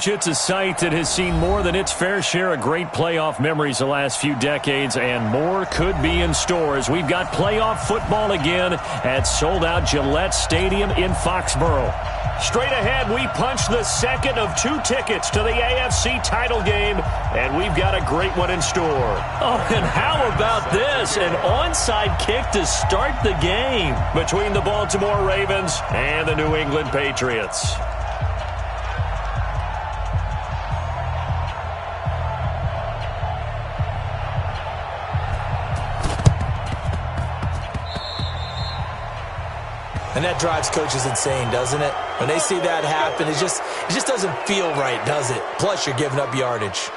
Coach, it's a site that has seen more than its fair share of great playoff memories the last few decades, and more could be in store as we've got playoff football again at sold-out Gillette Stadium in Foxborough. Straight ahead, we punch the second of 2 tickets to the AFC title game, and we've got a great one in store. Oh, and how about this? An onside kick to start the game between the Baltimore Ravens and the New England Patriots. And that drives coaches insane, doesn't it? When they see that happen, it just doesn't feel right, does it? Plus, you're giving up yardage.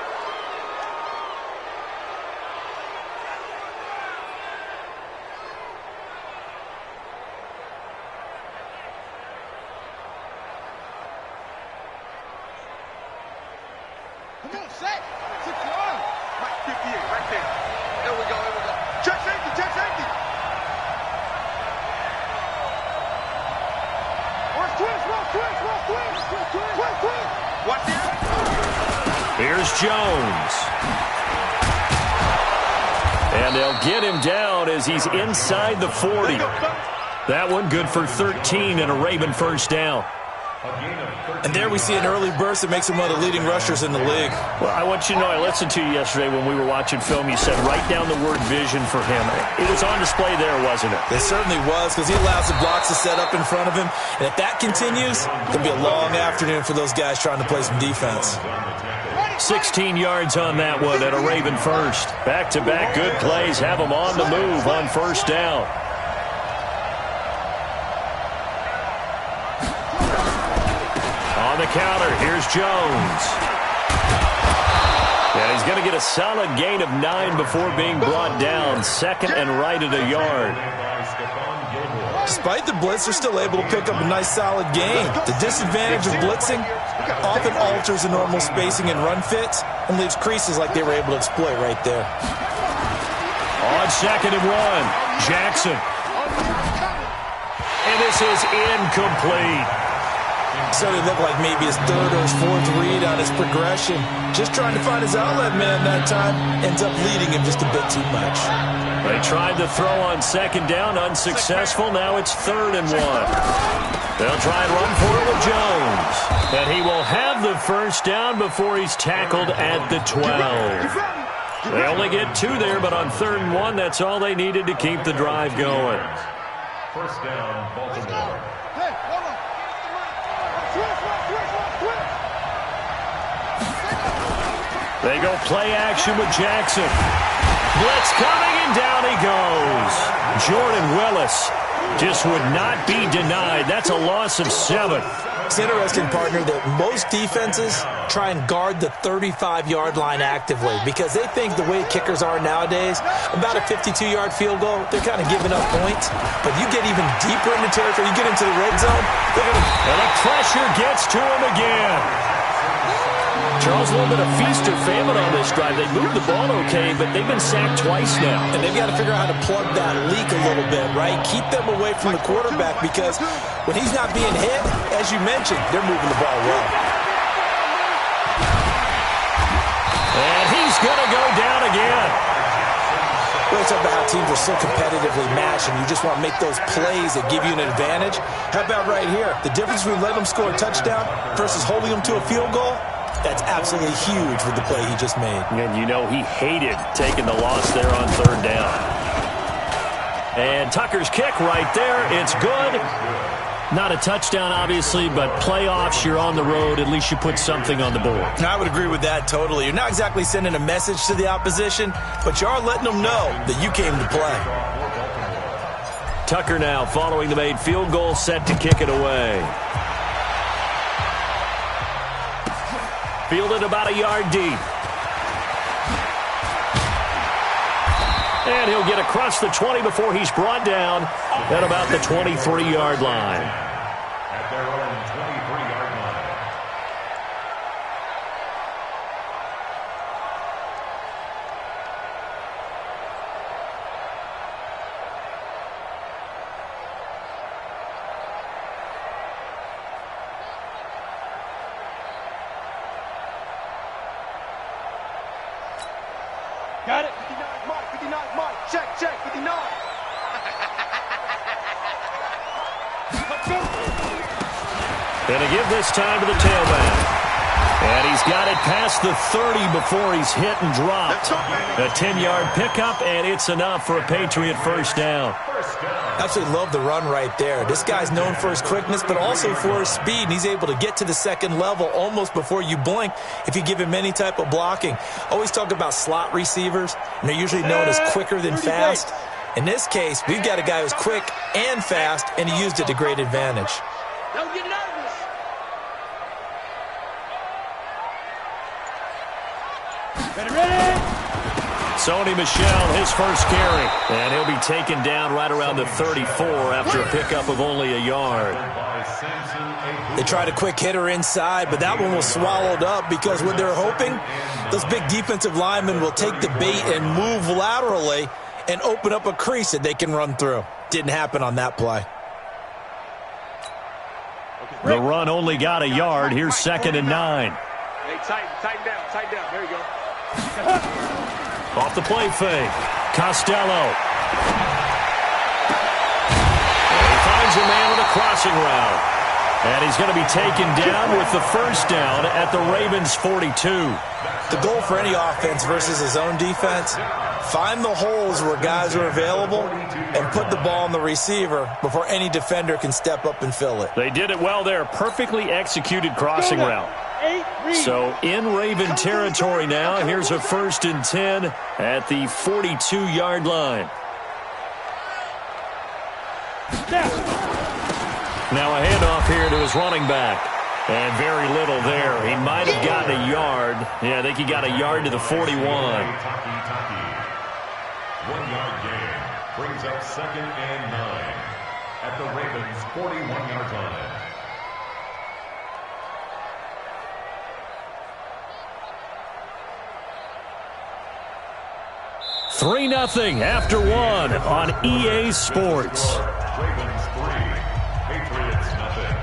Come on, set. 6 yards. Right, 58, right there. There we go, there we go. Check safety, check safety. Watch it. Here's Jones. And they'll get him down as he's inside the 40. That one good for 13 and a Raven first down. And there we see an early burst that makes him one of the leading rushers in the league. Well, I want you to know, I listened to you yesterday when we were watching film. You said write down the word vision for him. It was on display there, wasn't it? It certainly was, because he allows the blocks to set up in front of him. And if that continues, it'll be a long afternoon for those guys trying to play some defense. 16 yards on that one and a Raven first. Back-to-back good plays have them on the move on first down. On the counter, here's Jones. And he's going to get a solid gain of 9 before being brought down. Second and right at a yard. Despite the blitz, they're still able to pick up a nice solid gain. The disadvantage of blitzing often alters the normal spacing and run fits and leaves creases like they were able to exploit right there. On 2nd and 1, Jackson. And this is incomplete. So it looked like maybe his 3rd or his 4th read on his progression. Just trying to find his outlet man that time. Ends up leading him just a bit too much. They tried to throw on 2nd down, unsuccessful. Now it's 3rd and 1. They'll try and run for it with Jones. And he will have the first down before he's tackled at the 12. They only get 2 there, but on 3rd and 1, that's all they needed to keep the drive going. First down, Baltimore. They go play action with Jackson. Blitz coming, and down he goes. Jordan Willis just would not be denied. That's a loss of 7. It's interesting, partner, that most defenses try and guard the 35-yard line actively because they think the way kickers are nowadays, about a 52-yard field goal, they're kind of giving up points. But you get even deeper into territory, you get into the red zone, they're going to... And the pressure gets to him again. Charles, a little bit of feast or famine on this drive. They moved the ball okay, but they've been sacked twice now. And they've got to figure out how to plug that leak a little bit, right? Keep them away from the quarterback because when he's not being hit, as you mentioned, they're moving the ball well. And he's going to go down again. We're talking about how teams are so competitively matched and you just want to make those plays that give you an advantage. How about right here? The difference between letting them score a touchdown versus holding them to a field goal? That's absolutely huge with the play he just made. And you know he hated taking the loss there on 3rd down. And Tucker's kick right there. It's good. Not a touchdown, obviously, but playoffs, you're on the road. At least you put something on the board. I would agree with that totally. You're not exactly sending a message to the opposition, but you are letting them know that you came to play. Tucker now following the made field goal, set to kick it away. Fielded about a yard deep. And he'll get across the 20 before he's brought down at about the 23-yard line. At their own 23-yard line. Got it. 59 Mike, 59 Mike. Check, 59. Going to give this time to the tailback. And he's got it past the 30 before he's hit and dropped. A 10-yard pickup, and it's enough for a Patriot first down. Absolutely love the run right there. This guy's known for his quickness, but also for his speed. And he's able to get to the second level almost before you blink if you give him any type of blocking. Always talk about slot receivers, and they're usually known as quicker than fast. In this case, we've got a guy who's quick and fast, and he used it to great advantage. Don't get nervous. Ready? Sony Michel, his first carry. And he'll be taken down right around the 34 after a pickup of only a yard. They tried a quick hitter inside, but that one was swallowed up because what they're hoping, those big defensive linemen will take the bait and move laterally and open up a crease that they can run through. Didn't happen on that play. The run only got a yard. Here's 2nd and 9. Hey, tighten down. There you go. Off the play fake. Costello. And he finds a man with a crossing route. And he's going to be taken down with the first down at the Ravens' 42. The goal for any offense versus his own defense, find the holes where guys are available and put the ball on the receiver before any defender can step up and fill it. They did it well there. Perfectly executed crossing route. So in Raven territory now. Here's a 1st and 10 at the 42-yard line. Now a handoff here to his running back. And very little there. He might have gotten a yard. Yeah, I think he got a yard to the 41. 1-yard gain brings up 2nd and 9 at the Ravens' 41-yard line. Three 3-0 after one on EA Sports. Ravens 3, Patriots nothing.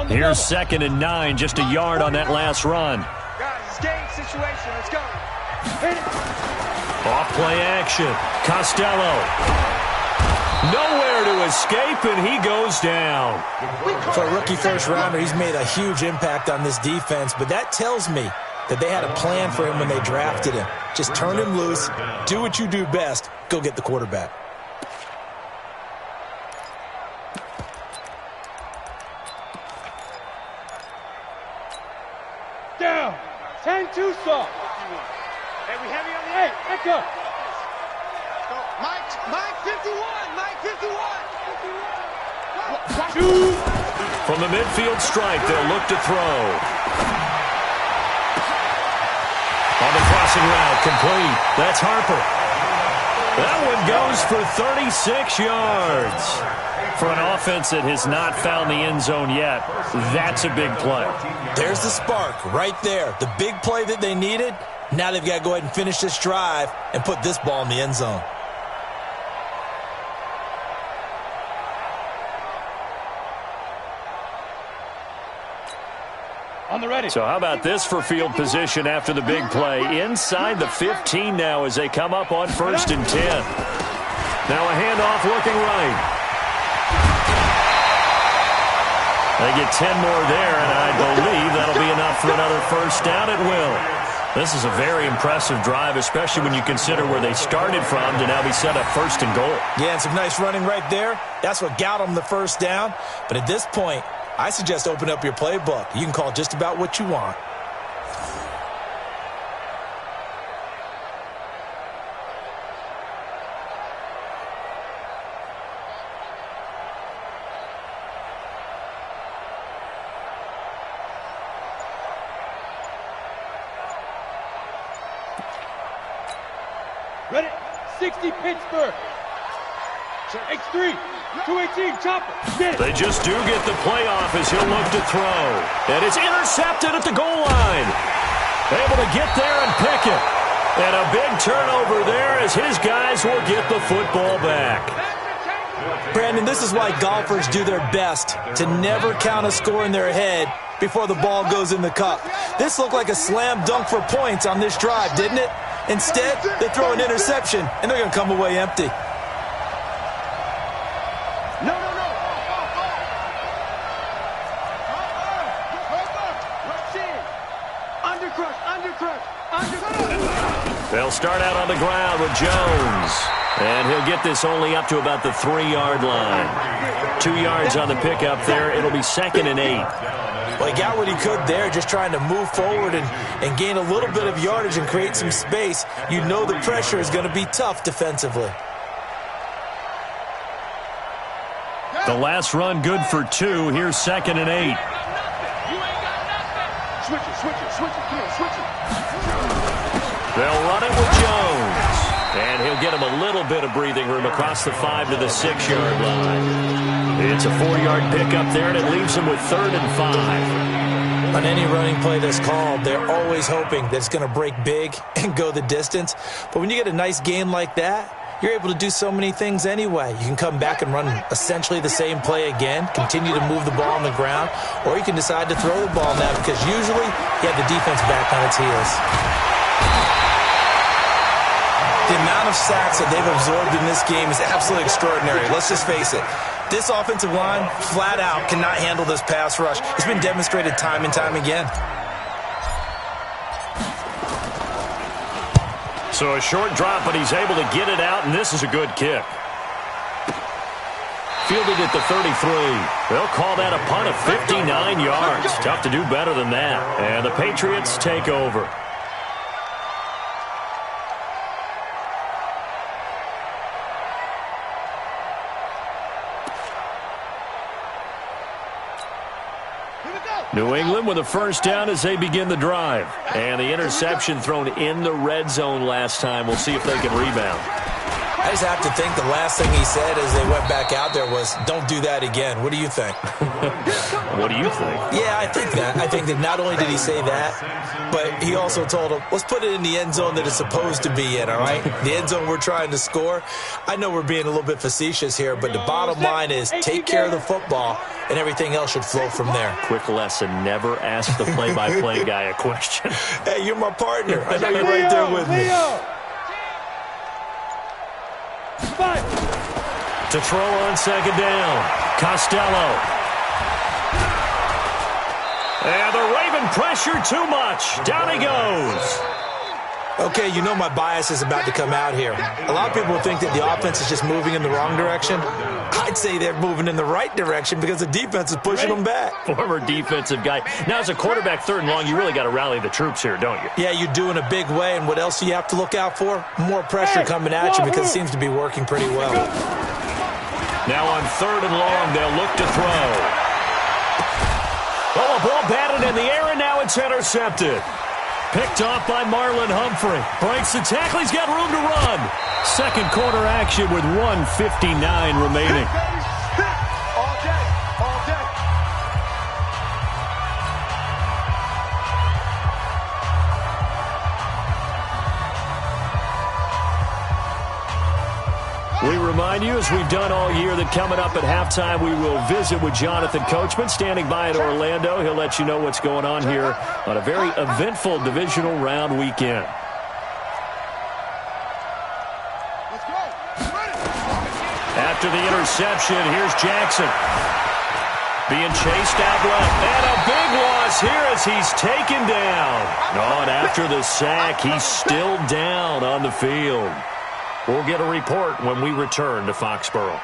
Here's 2nd and 9, just a yard on that last run. Guys, it's game situation. Let's go. Hit it. Off play action. Costello. Nowhere to escape, and he goes down. For a rookie first-rounder, he's made a huge impact on this defense, but that tells me that they had a plan for him when they drafted him. Just turn him loose, do what you do best, go get the quarterback. Down. 10-2 soft. Hey, we heavy on the 8. Back up. Mike 51. Mike 51. From the midfield stripe, they'll look to throw. On the crossing route, complete. That's Harper. That one goes for 36 yards. For an offense that has not found the end zone yet, that's a big play. There's the spark right there. The big play that they needed. Now they've got to go ahead and finish this drive and put this ball in the end zone. On the ready. So how about this for field position after the big play? Inside the 15 now as they come up on 1st and 10. Now a handoff looking right. They get 10 more there, and I believe that'll be enough for another first down. It will. This is a very impressive drive, especially when you consider where they started from to now be set up 1st and goal. Yeah, and some nice running right there. That's what got them the first down. But at this point, I suggest open up your playbook. You can call just about what you want. Ready. 60 Pittsburgh. X3. 218, chopper. Get it. They just do get the playoff as he'll look to throw. And it's intercepted at the goal line. Able to get there and pick it. And a big turnover there as his guys will get the football back. Brandon, this is why golfers do their best to never count a score in their head before the ball goes in the cup. This looked like a slam dunk for points on this drive, didn't it? Instead, they throw an interception, and they're going to come away empty. No. Undercrush. They'll start out on the ground with Jones. And he'll get this only up to about the 3-yard line. 2 yards on the pickup there. It'll be 2nd and 8. Well, he got what he could there, just trying to move forward and gain a little bit of yardage and create some space. You know the pressure is going to be tough defensively. The last run good for 2. Here's 2nd and 8. Switch it. Come on, switch it. They'll run it with Jones. And he'll get him a little bit of breathing room across the 5 to the 6-yard line. It's a 4-yard pickup there, and it leaves him with 3rd and 5. On any running play that's called, they're always hoping that it's going to break big and go the distance. But when you get a nice gain like that, you're able to do so many things anyway. You can come back and run essentially the same play again, continue to move the ball on the ground, or you can decide to throw the ball now because usually you have the defense back on its heels. The amount of sacks that they've absorbed in this game is absolutely extraordinary. Let's just face it. This offensive line, flat out, cannot handle this pass rush. It's been demonstrated time and time again. So a short drop, but he's able to get it out, and this is a good kick. Fielded at the 33. They'll call that a punt of 59 yards. Tough to do better than that. And the Patriots take over. New England with a first down as they begin the drive. And the interception thrown in the red zone last time. We'll see if they can rebound. I just have to think the last thing he said as they went back out there was, don't do that again. What do you think? What do you think? Yeah, I think that. I think that not only did he say that, but he also told him, let's put it in the end zone that it's supposed to be in, all right? The end zone we're trying to score. I know we're being a little bit facetious here, but the bottom line is take care of the football, and everything else should flow from there. Quick lesson, never ask the play-by-play guy a question. Hey, you're my partner. I know you're right there with me. To throw on 2nd down, Costello. And the Raven pressure too much. Down he goes. Okay, you know my bias is about to come out here. A lot of people think that the offense is just moving in the wrong direction. I'd say they're moving in the right direction because the defense is pushing them back. Former defensive guy. Now, as a quarterback, 3rd and long, you really got to rally the troops here, don't you? Yeah, you do in a big way, and what else do you have to look out for? More pressure coming at you because it seems to be working pretty well. Now on 3rd and long, they'll look to throw. Oh, a ball batted in the air, and now it's intercepted. Picked off by Marlon Humphrey. Breaks the tackle. He's got room to run. Second quarter action with 1:59 remaining. All day. We remind you, as we've done all year, that coming up at halftime, we will visit with Jonathan Coachman, standing by in Orlando. He'll let you know what's going on here on a very eventful divisional round weekend. After the interception, here's Jackson. Being chased out left. And a big loss here as he's taken down. Oh, and after the sack, he's still down on the field. We'll get a report when we return to Foxborough.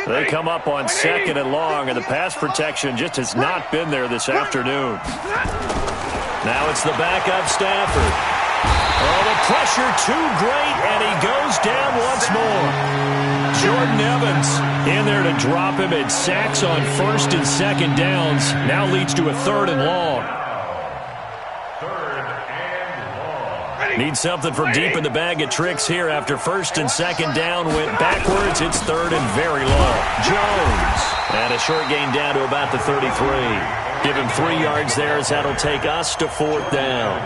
They come up on 2nd and long, and the pass protection just has not been there this afternoon. Now it's the backup Stafford. Oh, the pressure too great, and he goes down once more. Jordan Evans in there to drop him. It sacks on 1st and 2nd downs. Now leads to a 3rd and long. Need something from deep in the bag of tricks here after 1st and 2nd down went backwards. It's 3rd and very long. Jones. And a short gain down to about the 33. Give him 3 yards there as that'll take us to 4th down.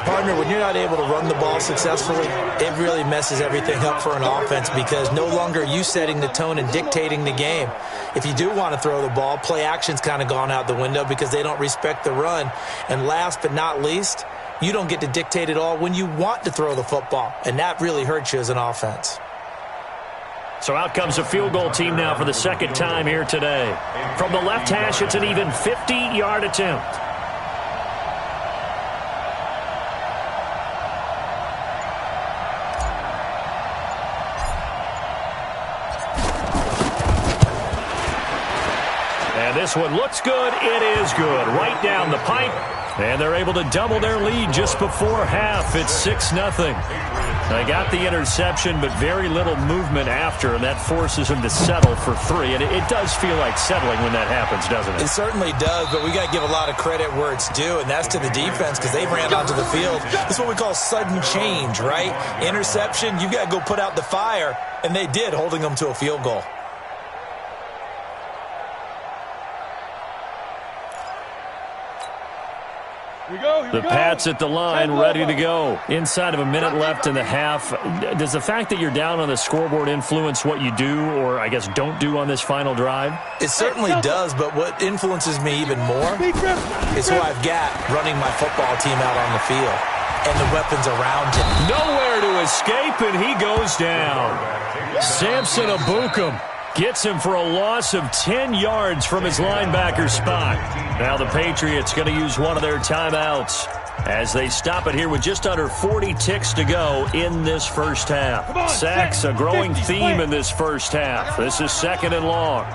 Partner, when you're not able to run the ball successfully, it really messes everything up for an offense because no longer are you setting the tone and dictating the game. If you do want to throw the ball, play action's kind of gone out the window because they don't respect the run. And last but not least, you don't get to dictate it all when you want to throw the football, and that really hurts you as an offense. So out comes a field goal team now for the second time here today. From the left hash, it's an even 50-yard attempt. And this one looks good. It is good. Right down the pipe. And they're able to double their lead just before half. It's 6-0. They got the interception, but very little movement after, and that forces them to settle for 3. And it does feel like settling when that happens, doesn't it? It certainly does, but we got to give a lot of credit where it's due, and that's to the defense because they ran onto the field. This is what we call sudden change, right? Interception, you got to go put out the fire, and they did, holding them to a field goal. The Pats at the line, ready to go. Inside of a minute left in the half. Does the fact that you're down on the scoreboard influence what you do, or I guess don't do on this final drive? It certainly does, but what influences me even more is who I've got running my football team out on the field and the weapons around him. Nowhere to escape, and he goes down. Samson Ebukam gets him for a loss of 10 yards from his linebacker spot. Now the Patriots going to use one of their timeouts as they stop it here with just under 40 ticks to go in this first half. Sacks, a growing theme in this first half. This is 2nd and long.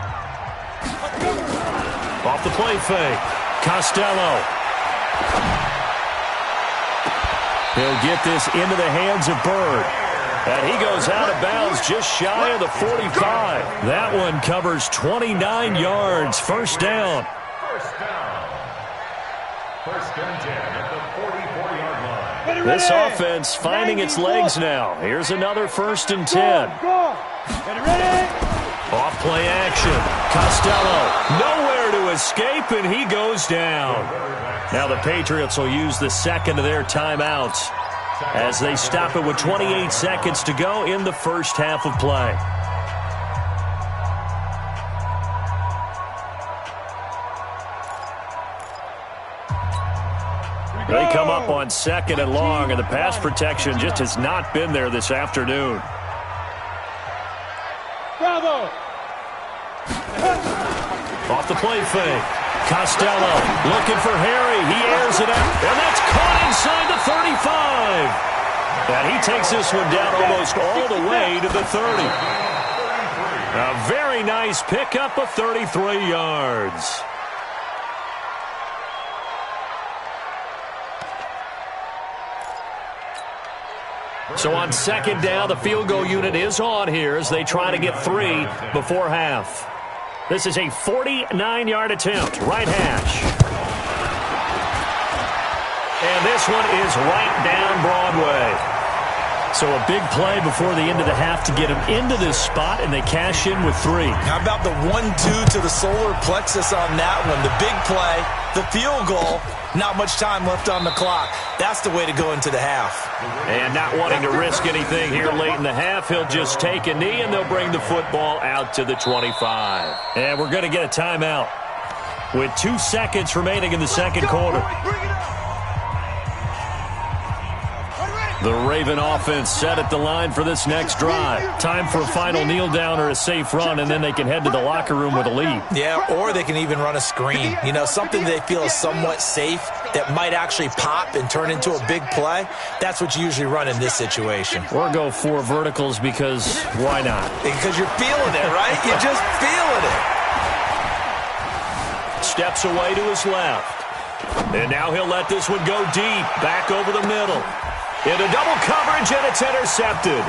Off the play fake. Costello. He'll get this into the hands of Bird. And he goes out of bounds just shy of the 45. That one covers 29 yards. First down. First and 10 at the 44-yard line. This offense finding its legs now. Here's another 1st and 10. Off play action. Costello. Nowhere to escape, and he goes down. Now the Patriots will use the second of their timeouts as they stop it with 28 seconds to go in the first half of play. They come up on 2nd and long, and the pass protection just has not been there this afternoon. Bravo! Off the play fake. Costello looking for Harry. He airs it out, and that's caught inside the 35. And he takes this one down almost all the way to the 30. A very nice pickup of 33 yards. So on 2nd down, the field goal unit is on here as they try to get 3 before half. This is a 49-yard attempt, right hash. And this one is right down Broadway. So a big play before the end of the half to get him into this spot, and they cash in with 3. How about the 1-2 to the solar plexus on that one? The big play, the field goal, not much time left on the clock. That's the way to go into the half. And not wanting to risk anything here late in the half, he'll just take a knee, and they'll bring the football out to the 25. And we're going to get a timeout with 2 seconds remaining in the second quarter. The Raven offense set at the line for this next drive. Time for a final kneel down or a safe run, and then they can head to the locker room with a lead. Yeah, or they can even run a screen. You know, something they feel is somewhat safe that might actually pop and turn into a big play. That's what you usually run in this situation. Or go 4 verticals because why not? Because you're feeling it, right? You're just feeling it. Steps away to his left. And now he'll let this one go deep, back over the middle. Into double coverage, and it's intercepted.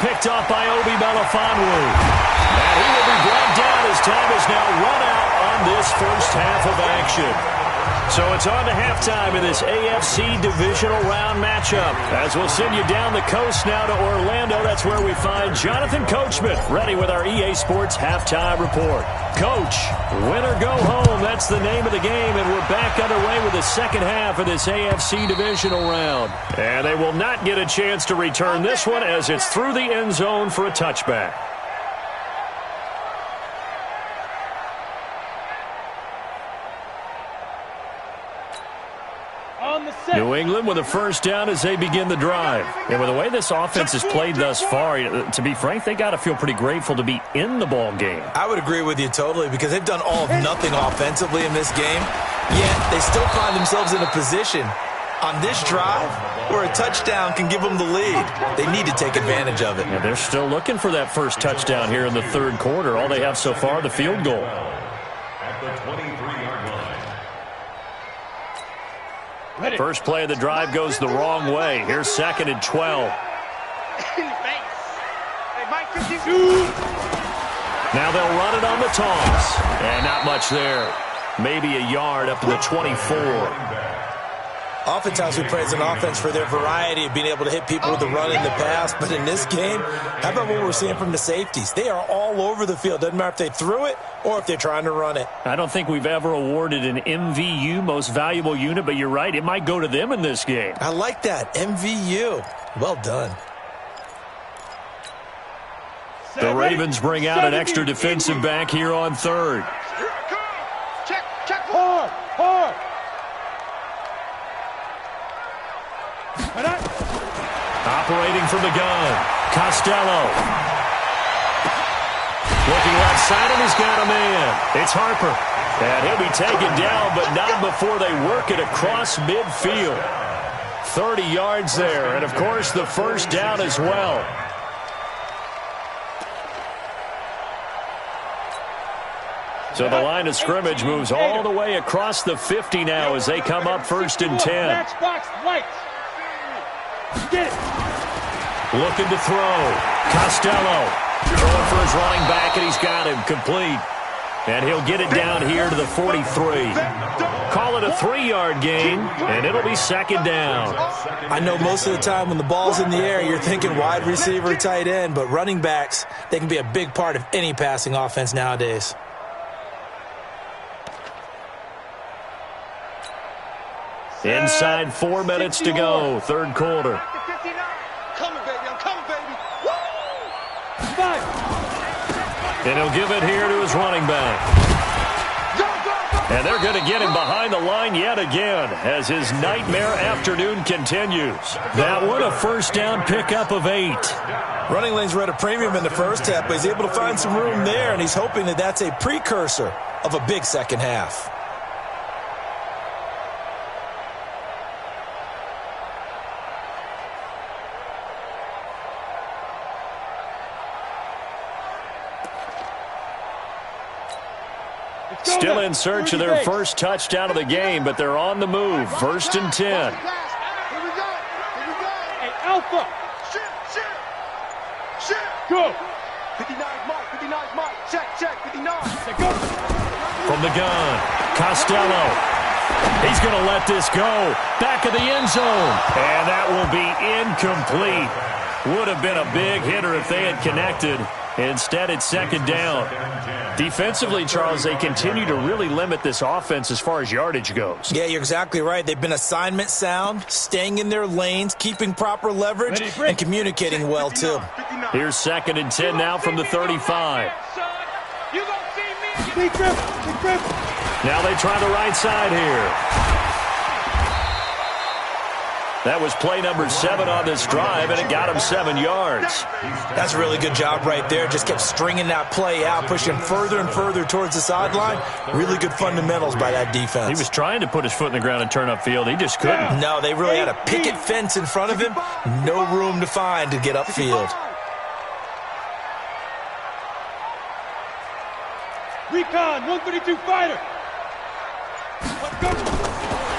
Picked off by Obi Melifonwu. And he will be brought down as time is now run out on this first half of action. So it's on to halftime in this AFC divisional round matchup. As we'll send you down the coast now to Orlando, that's where we find Jonathan Coachman, ready with our EA Sports halftime report. Coach, win or go home, that's the name of the game, and we're back underway with the second half of this AFC divisional round. And they will not get a chance to return this one as it's through the end zone for a touchback. New England with a first down as they begin the drive. And with the way this offense has played thus far, to be frank, they got to feel pretty grateful to be in the ball game. I would agree with you totally because they've done all of nothing offensively in this game, yet they still find themselves in a position on this drive where a touchdown can give them the lead. They need to take advantage of it. And they're still looking for that first touchdown here in the third quarter. All they have so far, the field goal. At the 23-yard line. First play of the drive goes the wrong way. Here's 2nd and 12. Now they'll run it on the toss. And not much there. Maybe a yard up to the 24. Oftentimes we praise an offense for their variety of being able to hit people with the run in the pass, but in this game, how about what we're seeing from the safeties? They are all over the field. Doesn't matter if they threw it or if they're trying to run it. I don't think we've ever awarded an MVU, most valuable unit, but you're right, it might go to them in this game. I like that, MVU. Well done. The Ravens bring out an extra defensive back here on third. Check hard. Operating from the gun, Costello. Looking left side, and he's got a man. It's Harper. And he'll be taken down, but not before they work it across midfield. 30 yards there, and of course the first down as well. So the line of scrimmage moves all the way across the 50 now as they come up 1st and 10. Looking to throw. Costello throwing for his running back, and he's got him complete. And he'll get it down here to the 43. Call it a 3-yard gain, and it'll be 2nd down. I know most of the time when the ball's in the air, you're thinking wide receiver, tight end, but running backs, they can be a big part of any passing offense nowadays. Inside 4 minutes to go, third quarter. And he'll give it here to his running back. And they're going to get him behind the line yet again as his nightmare afternoon continues. That one a first down pickup of 8. Running lanes were at a premium in the first half, but he's able to find some room there, and he's hoping that that's a precursor of a big second half. Still in search of their first touchdown of the game, but they're on the move. 1st and 10. Here we go. Hey, Alpha. Shit. Go. 59 mark. Check. 59. Go. From the gun, Costello. He's going to let this go. Back of the end zone. And that will be incomplete. Would have been a big hitter if they had connected. Instead, it's 2nd down. Defensively, Charles, they continue to really limit this offense as far as yardage goes. Yeah, you're exactly right. They've been assignment sound, staying in their lanes, keeping proper leverage, and communicating well, too. Here's 2nd and 10 now from the 35. Now they try the right side here. That was play number 7 on this drive, and it got him 7 yards. That's a really good job right there. Just kept stringing that play out, pushing further and further towards the sideline. Really good fundamentals by that defense. He was trying to put his foot in the ground and turn upfield. He just couldn't. No, they really had a picket fence in front of him. No room to find to get upfield. Recon, 132 fighter. Let's go.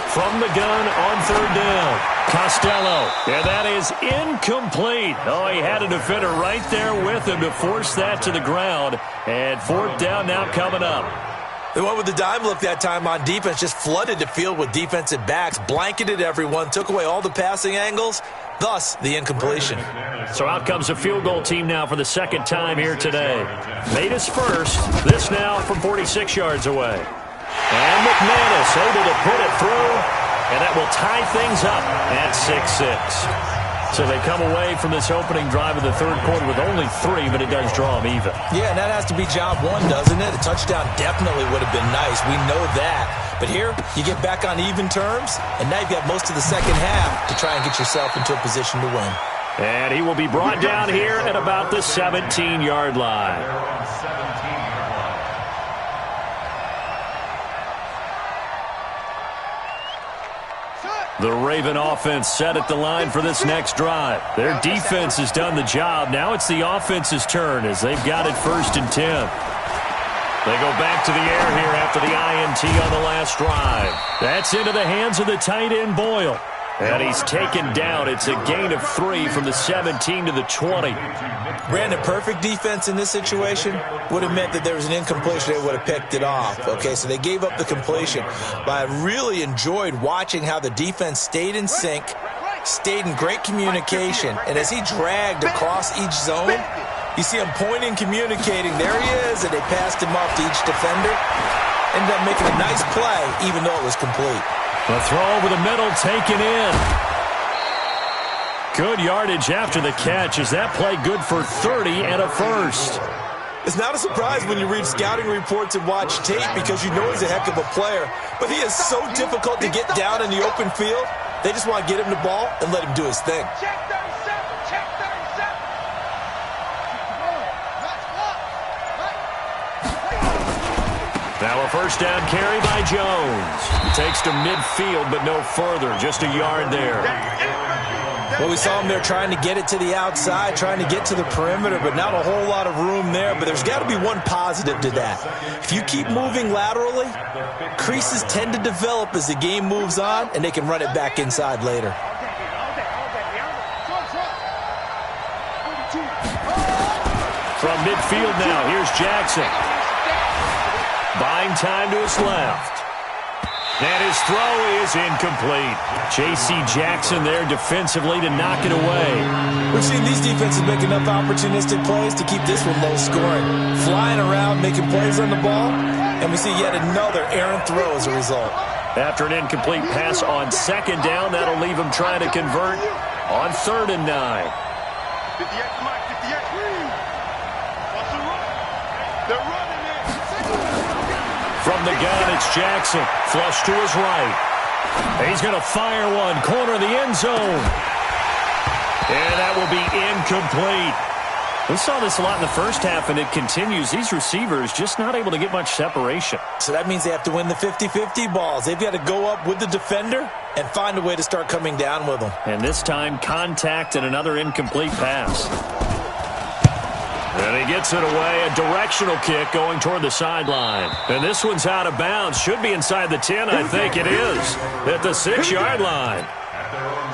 From the gun on 3rd down. Costello. And that is incomplete. Oh, he had a defender right there with him to force that to the ground. And 4th down now coming up. They went with the dime look that time on defense, just flooded the field with defensive backs, blanketed everyone, took away all the passing angles, thus the incompletion. So out comes the field goal team now for the second time here today. Made his first, this now from 46 yards away. And McManus able to put it through, and that will tie things up at 6-6. So they come away from this opening drive of the third quarter with only 3, but it does draw them even. Yeah, and that has to be job one, doesn't it? A touchdown definitely would have been nice. We know that. But here, you get back on even terms, and now you've got most of the second half to try and get yourself into a position to win. And he will be brought down here at about the 17-yard line. The Raven offense set at the line for this next drive. Their defense has done the job. Now it's the offense's turn as they've got it 1st and 10. They go back to the air here after the INT on the last drive. That's into the hands of the tight end, Boyle. And he's taken down. It's a gain of 3 from the 17 to the 20. Brandon, perfect defense in this situation would have meant that there was an incompletion. They would have picked it off. Okay, so they gave up the completion. But I really enjoyed watching how the defense stayed in sync, stayed in great communication. And as he dragged across each zone, you see him pointing, communicating. There he is, and they passed him off to each defender. Ended up making a nice play, even though it was complete. The throw over the middle taken in. Good yardage after the catch. Is that play good for 30 and a first? It's not a surprise when you read scouting reports and watch tape because you know he's a heck of a player. But he is so difficult to get down in the open field. They just want to get him the ball and let him do his thing. Check 37, check 37. Now a first down carry by Jones. He takes to midfield, but no further. Just a yard there. Well, we saw him there trying to get it to the outside, trying to get to the perimeter, but not a whole lot of room there. But there's got to be one positive to that. If you keep moving laterally, creases tend to develop as the game moves on, and they can run it back inside later. From midfield now, here's Jackson. Buying time to his left. And his throw is incomplete. J.C. Jackson there defensively to knock it away. We've seen these defenses make enough opportunistic plays to keep this one low scoring. Flying around, making plays on the ball, and we see yet another errant throw as a result. After an incomplete pass on second down, that'll leave him trying to convert on 3rd and 9. 58, Mike, 58. What's the run? They're running it. From the gun, it's Jackson. Flush to his right. He's going to fire one. Corner of the end zone. And that will be incomplete. We saw this a lot in the first half, and it continues. These receivers just not able to get much separation. So that means they have to win the 50-50 balls. They've got to go up with the defender and find a way to start coming down with them. And this time, contact and another incomplete pass. And he gets it away, a directional kick going toward the sideline. And this one's out of bounds. Should be inside the 10, I think it is, at the 6-yard line.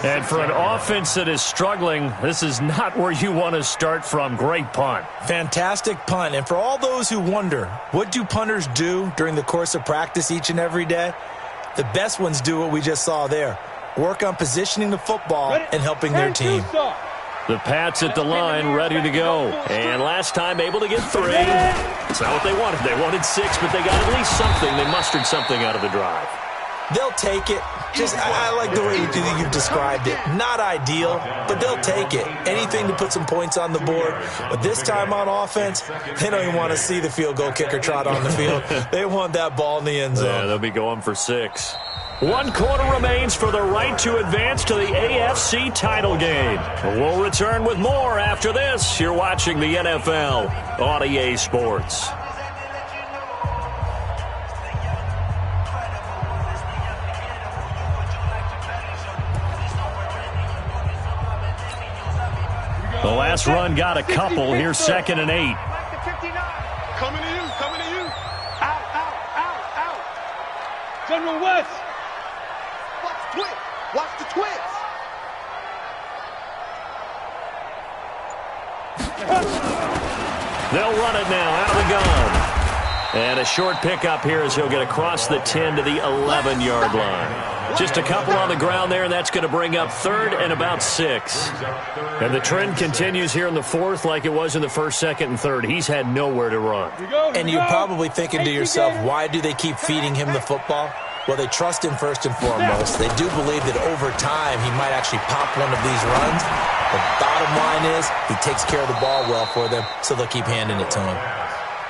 And for an offense that is struggling, this is not where you want to start from. Great punt. Fantastic punt. And for all those who wonder, what do punters do during the course of practice each and every day? The best ones do what we just saw there. Work on positioning the football and helping their team. The Pats at the line, ready to go. And last time able to get 3. It's not what they wanted. They wanted 6, but they got at least something. They mustered something out of the drive. They'll take it. I like the way you've described it. Not ideal, but they'll take it. Anything to put some points on the board. But this time on offense, they don't even want to see the field goal kicker trot on the field. They want that ball in the end zone. Yeah, they'll be going for 6. 1 quarter remains for the right to advance to the AFC title game. We'll return with more after this. You're watching the NFL on EA Sports. The last run got a couple. Here's 2nd and 8. Coming to you, coming to you. Out. General West. Watch the twist. They'll run it now out of the gun. And a short pickup here as he'll get across the 10 to the 11-yard line. Just a couple on the ground there, and that's going to bring up 3rd and about 6. And the trend continues here in the 4th like it was in the 1st, 2nd, and 3rd. He's had nowhere to run. And you're probably thinking to yourself, why do they keep feeding him the football? Well, they trust him first and foremost. They do believe that over time he might actually pop one of these runs. The bottom line is he takes care of the ball well for them, so they'll keep handing it to him.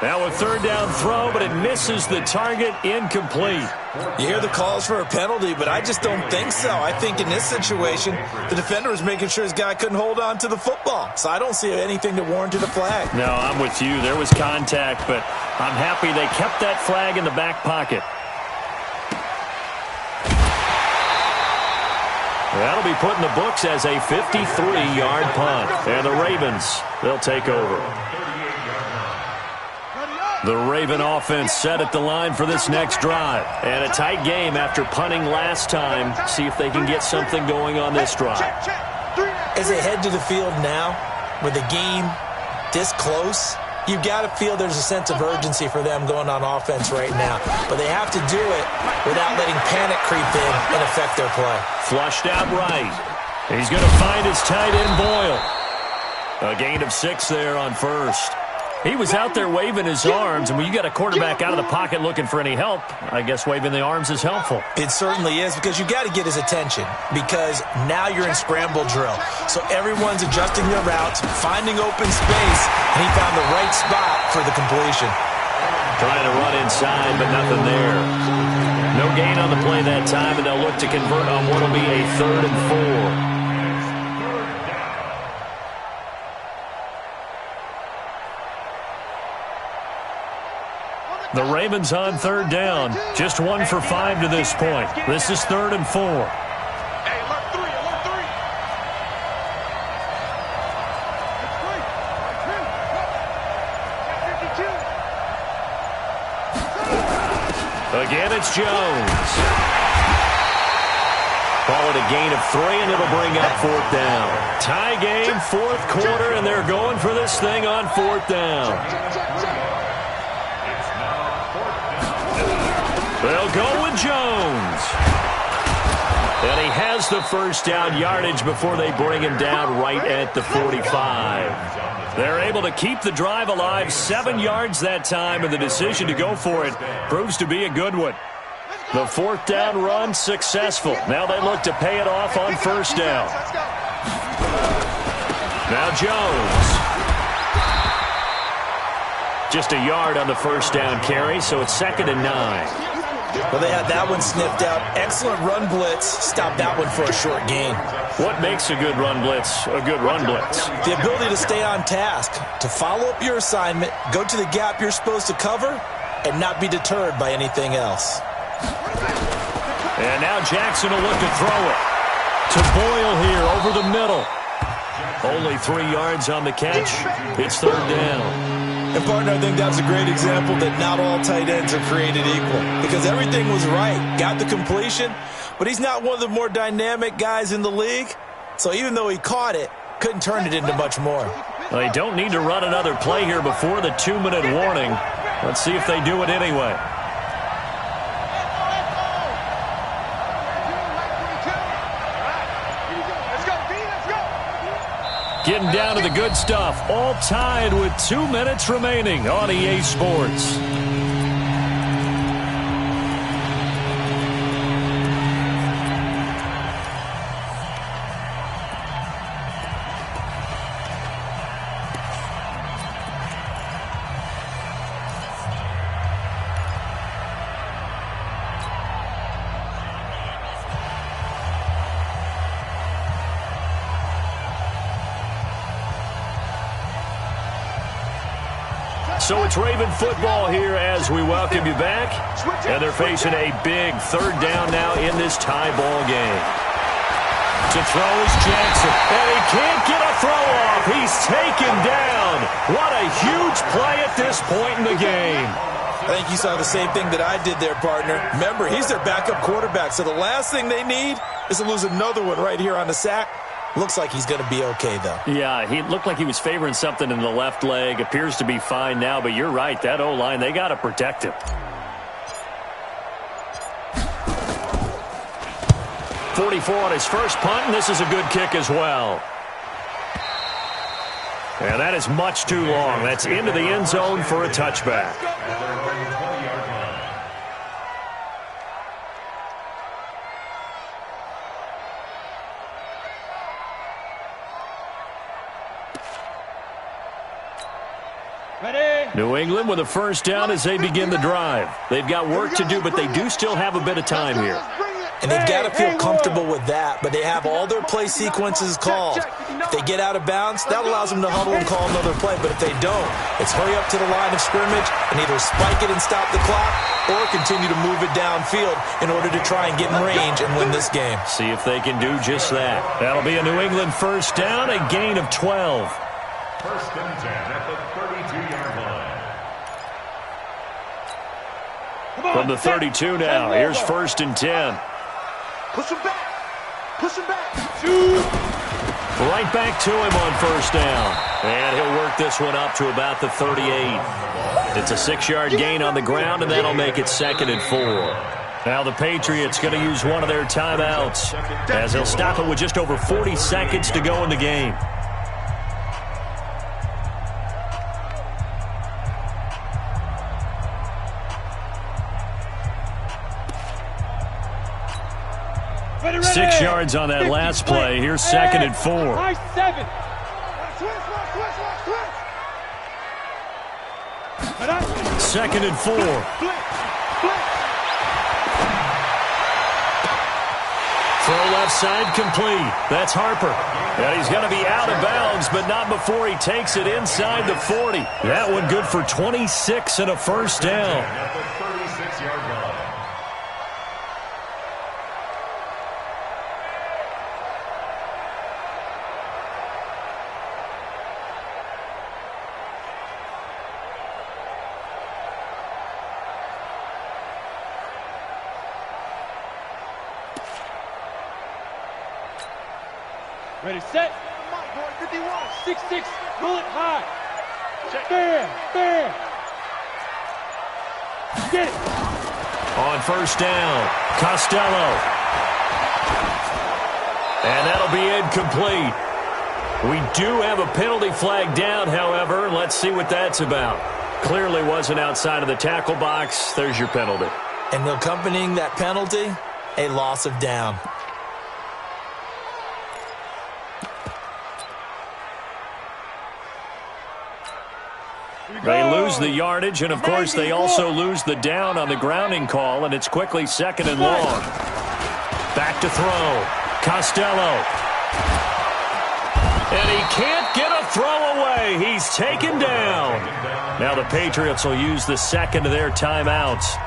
Now a 3rd down throw, but it misses the target, incomplete. You hear the calls for a penalty, but I just don't think so. I think in this situation, the defender was making sure his guy couldn't hold on to the football. So I don't see anything that warranted a flag. No, I'm with you. There was contact, but I'm happy they kept that flag in the back pocket. That'll be put in the books as a 53-yard punt. And the Ravens, they'll take over. The Raven offense set at the line for this next drive. And a tight game after punting last time. See if they can get something going on this drive. As they head to the field now, with the game this close, you've got to feel there's a sense of urgency for them going on offense right now. But they have to do it without letting panic creep in and affect their play. Flushed out right. He's going to find his tight end, Boyle. A gain of 6 there on 1st. He was out there waving his arms, and when you got a quarterback out of the pocket looking for any help, I guess waving the arms is helpful. It certainly is, because you got to get his attention, because now you're in scramble drill. So everyone's adjusting their routes, finding open space, and he found the right spot for the completion. Trying to run inside, but nothing there. No gain on the play that time, and they'll look to convert on what will be a 3rd and 4. The Ravens on 3rd down. Just 1 for 5 to this point. This is 3rd and 4. Hey, alert 3, alert 3. Again, it's Jones. Call it a gain of 3, and it'll bring up 4th down. Tie game, 4th quarter, and they're going for this thing on 4th down. They'll go with Jones. And he has the first down yardage before they bring him down right at the 45. They're able to keep the drive alive, 7 yards that time, and the decision to go for it proves to be a good one. The 4th down run successful. Now they look to pay it off on 1st down. Now Jones. Just a yard on the 1st down carry, so it's 2nd and 9. Well, they had that one sniffed out. Excellent run blitz. Stopped that one for a short gain. What makes a good run blitz a good run blitz? The ability to stay on task, to follow up your assignment, go to the gap you're supposed to cover, and not be deterred by anything else. And now Jackson will look to throw it. To Boyle here over the middle. Only 3 yards on the catch. It's 3rd down. And, partner, I think that's a great example that not all tight ends are created equal, because everything was right. Got the completion, but he's not one of the more dynamic guys in the league. So even though he caught it, couldn't turn it into much more. Well, they don't need to run another play here before the 2-minute warning. Let's see if they do it anyway. Getting down to the good stuff. All tied with 2 minutes remaining on EA Sports. So it's Raven football here as we welcome you back. And they're facing a big 3rd down now in this tie ball game. To throw is Jackson. And he can't get a throw off. He's taken down. What a huge play at this point in the game. I think you saw the same thing that I did there, partner. Remember, he's their backup quarterback, so the last thing they need is to lose another one right here on the sack. Looks like he's going to be okay, though. Yeah, he looked like he was favoring something in the left leg. Appears to be fine now, but you're right. That O-line, they got to protect him. 44 on his first punt, and this is a good kick as well. And that is much too long. That's into the end zone for a touchback. New England with a first down as they begin the drive. They've got work to do, but they do still have a bit of time here. And they've got to feel comfortable with that, but they have all their play sequences called. If they get out of bounds, that allows them to huddle and call another play. But if they don't, it's hurry up to the line of scrimmage and either spike it and stop the clock or continue to move it downfield in order to try and get in range and win this game. See if they can do just that. That'll be a New England first down, a gain of 12. First and 10 at the 32-yard line. From the 32 now, here's first and 10. Push him back. Push him back. Right back to him on first down. And he'll work this one up to about the 38. It's a 6-yard gain on the ground, and that'll make it 2nd and 4. Now the Patriots going to use one of their timeouts as they'll stop it with just over 40 seconds to go in the game. Ready. 6 yards on that last play. Here's 2nd and 4. Nice 7. Second and 4. Throw left side complete. That's Harper. And he's going to be out of bounds, but not before he takes it inside the 40. That one good for 26 and a first down. At the 36-yard line. Ready, set. 6-6, bullet high. Bam, bam. Get it. On first down, Costello. And that'll be incomplete. We do have a penalty flag down, however. Let's see what that's about. Clearly wasn't outside of the tackle box. There's your penalty. And accompanying that penalty, a loss of down. They lose the yardage, and of course they also lose the down on the grounding call, and it's quickly 2nd and long. Back to throw. Costello. And he can't get a throw away. He's taken down. Now the Patriots will use the second of their timeouts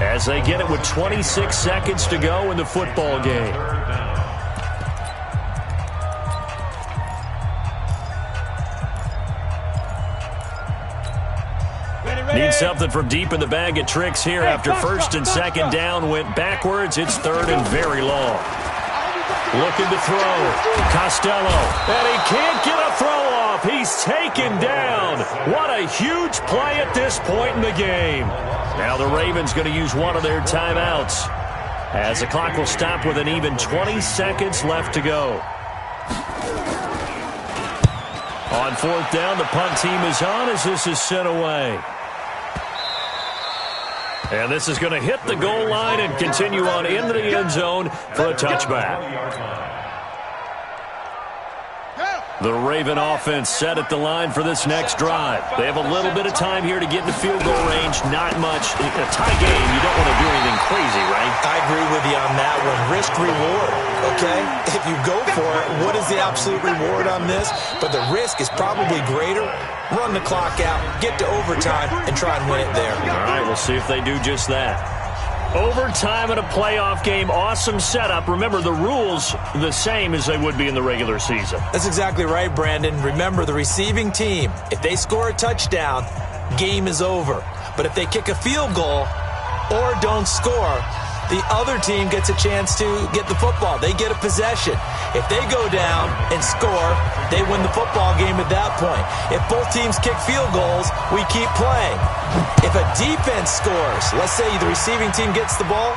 as they get it with 26 seconds to go in the football game. Need something from deep in the bag of tricks here after first and second down went backwards. It's 3rd and very long. Looking to throw. Costello. And he can't get a throw off. He's taken down. What a huge play at this point in the game. Now the Ravens going to use one of their timeouts as the clock will stop with an even 20 seconds left to go. On 4th down, the punt team is on as this is sent away. And this is going to hit the goal line and continue on into the end zone for a touchback. The Raven offense set at the line for this next drive. They have a little bit of time here to get into field goal range. Not much. In a tie game, you don't want to do anything crazy, right? I agree with you on that one. Risk-reward, okay? If you go for it, what is the absolute reward on this? But the risk is probably greater. Run the clock out, get to overtime, and try and win it there. All right, we'll see if they do just that. Overtime in a playoff game, awesome setup. Remember, the rules the same as they would be in the regular season. That's exactly right, Brandon. Remember, the receiving team, if they score a touchdown, game is over. But if they kick a field goal or don't score, the other team gets a chance to get the football. They get a possession. If they go down and score, they win the football game at that point. If both teams kick field goals, we keep playing. If a defense scores, let's say the receiving team gets the ball,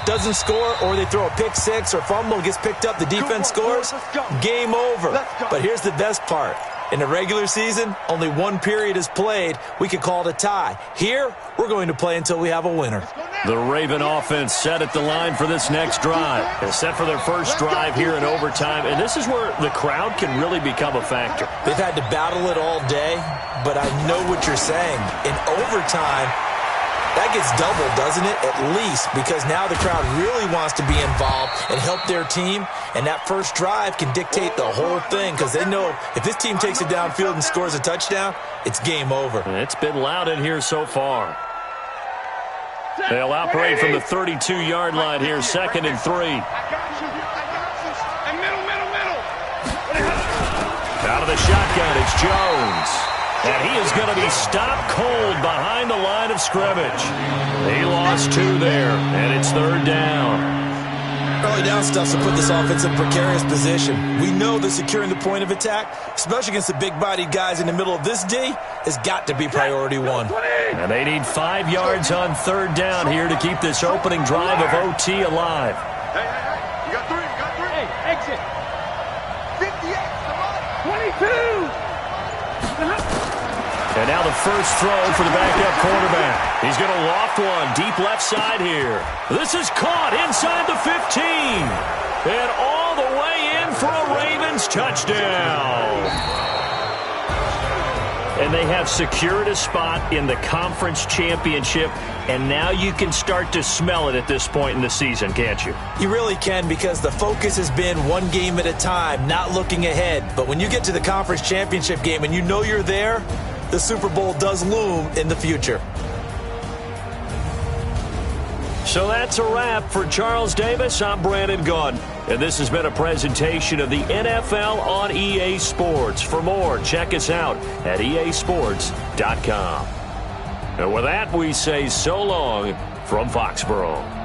doesn't score, or they throw a pick six or fumble, gets picked up, the defense scores, game over. But here's the best part. In the regular season, only one period is played. We could call it a tie. Here, we're going to play until we have a winner. The Raven offense set at the line for this next drive. They're set for their first drive here in overtime, and this is where the crowd can really become a factor. They've had to battle it all day, but I know what you're saying. In overtime, that gets doubled, doesn't it? At least, because now the crowd really wants to be involved and help their team, and that first drive can dictate the whole thing because they know if this team takes it downfield and scores a touchdown, it's game over. It's been loud in here so far. They'll operate from the 32-yard line here, 2nd and 3. Out of the shotgun, it's Jones. And he is going to be stopped cold behind the line of scrimmage. He lost 2 there, and it's 3rd down. Early down stuff to put this offense in precarious position. We know that securing the point of attack, especially against the big-bodied guys in the middle of this D, has got to be priority 1. And they need 5 yards on 3rd down here to keep this opening drive of OT alive. Hey, you got 3, you got 3. Hey, exit. 58, come on. 22. And now the first throw for the backup quarterback. He's going to loft one deep left side here. This is caught inside the 15. And all the way in for a Ravens touchdown. And they have secured a spot in the conference championship. And now you can start to smell it at this point in the season, can't you? You really can, because the focus has been one game at a time, not looking ahead. But when you get to the conference championship game and you know you're there, the Super Bowl does loom in the future. So that's a wrap for Charles Davis. I'm Brandon Gaudin, and this has been a presentation of the NFL on EA Sports. For more, check us out at easports.com. And with that, we say so long from Foxborough.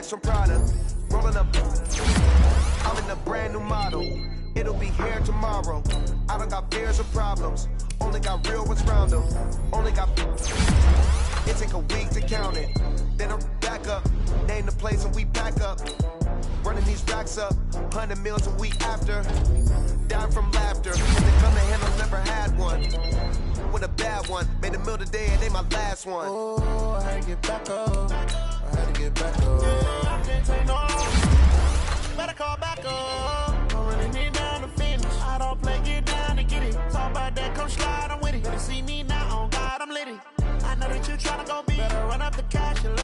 From Prada, rolling up. I'm in a brand new model. It'll be here tomorrow. I don't got fears or problems. Only got real ones round them. Only got. It take a week to count it. Then I'm back up. Name the place and we pack up. Running these racks up. 100 meals a week after. Dying from laughter. When they come to handle, never had one. With a bad one. Made a meal today and they my last one. Oh, I had to get back up. I had to get back up. I can't take no. You better call back up. I'm running it down to finish. I don't play, get down to get it. Talk about that, come slide, I'm with it. Better see me now, on God, I'm litty. I know that you tryna go be. Better run up the cash and